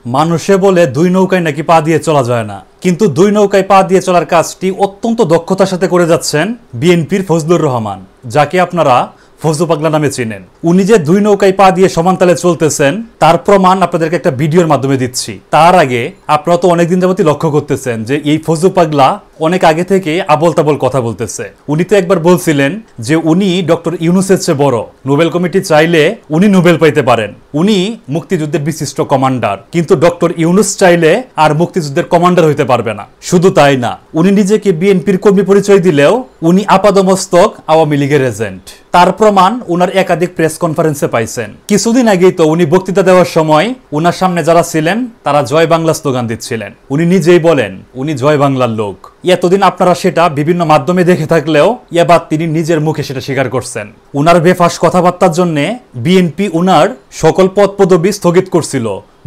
মানুষে বলে দুই নৌকায় নাকি পা দিয়ে চলা যায় না, কিন্তু দুই নৌকায় পা দিয়ে চলার কাজটি অত্যন্ত দক্ষতার সাথে করে যাচ্ছেন বিএনপির ফজলুর রহমান, যাকে আপনারা ফজলু পাগলা নামে চিনেন। উনি যে দুই নৌকায় পা দিয়ে সমানতালে চলতেছেন তার প্রমাণ আপনাদেরকে একটা ভিডিওর মাধ্যমে দিচ্ছি। তার আগে আপনারা তো অনেকদিন যাবতই লক্ষ্য করতেছেন যে এই ফজলু পাগলা অনেক আগে থেকে আবল তাবল কথা বলতেছে। উনি তো একবার বলছিলেন যে উনি ডক্টর ইউনূসের চেয়ে বড়, নোবেল কমিটি চাইলে উনি নোবেল পাইতে পারেন, উনি মুক্তিযুদ্ধের বিশিষ্ট কমান্ডার, কিন্তু ডক্টর ইউনূস চাইলে আর মুক্তিযুদ্ধের কমান্ডার হইতে পারবে না। শুধু তাই না, উনি নিজেকে বিএনপির কর্মী পরিচয় দিলেও উনি আপাদমস্তক আওয়ামী লীগের এজেন্ট। তার প্রমাণ উনার একাধিক প্রেস কনফারেন্সে পাইছেন। কিছুদিন আগেই তো উনি বক্তৃতা দেওয়ার সময় উনার সামনে যারা ছিলেন তারা জয় বাংলা স্লোগান দিচ্ছিলেন। উনি নিজেই বলেন উনি জয় বাংলার লোক। এতদিন আপনারা সেটা বিভিন্ন মাধ্যমে দেখে থাকলেও এবার তিনি নিজের মুখে সেটা স্বীকার করছেন। উনার বেফাস কথাবার্তার জন্য বিএনপি উনার সকল পদ পদবি স্থগিত করছিল,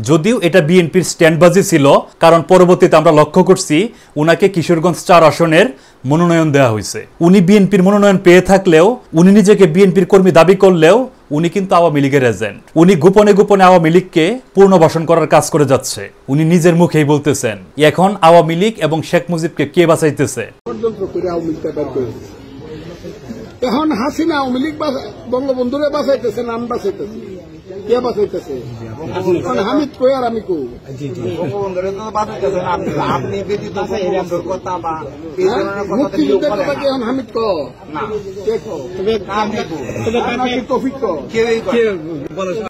যদিও এটা বিএনপির স্ট্যান্ডবাজি ছিল, কারণ পরবর্তীতে আমরা লক্ষ্য করছি উনাকে কিশোরগঞ্জ 4 আসনের মনোনয়ন দেওয়া হয়েছে। উনি বিএনপির মনোনয়ন পেয়ে থাকলেও, উনি নিজেকে বিএনপির কর্মী দাবি করলেও উনি কিন্তু আওয়ামী লীগের এজেন্ট। উনি গোপনে গোপনে আওয়ামী লীগকে পুনর্বাসন করার কাজ করে যাচ্ছে। উনি নিজের মুখেই বলতেছেন এখন আওয়ামী লীগ এবং শেখ মুজিবকে কে বাঁচাইতেছে। এখন হাসিনা আওয়ামী লীগ বঙ্গবন্ধুরে বাঁচাইতেছে, নাম বাঁচাইতেছে, কে বাঁচাইতেছে? হামিদ কই আর আমি কই মুক্তিযুদ্ধের কথা কি এখন হামিদ কে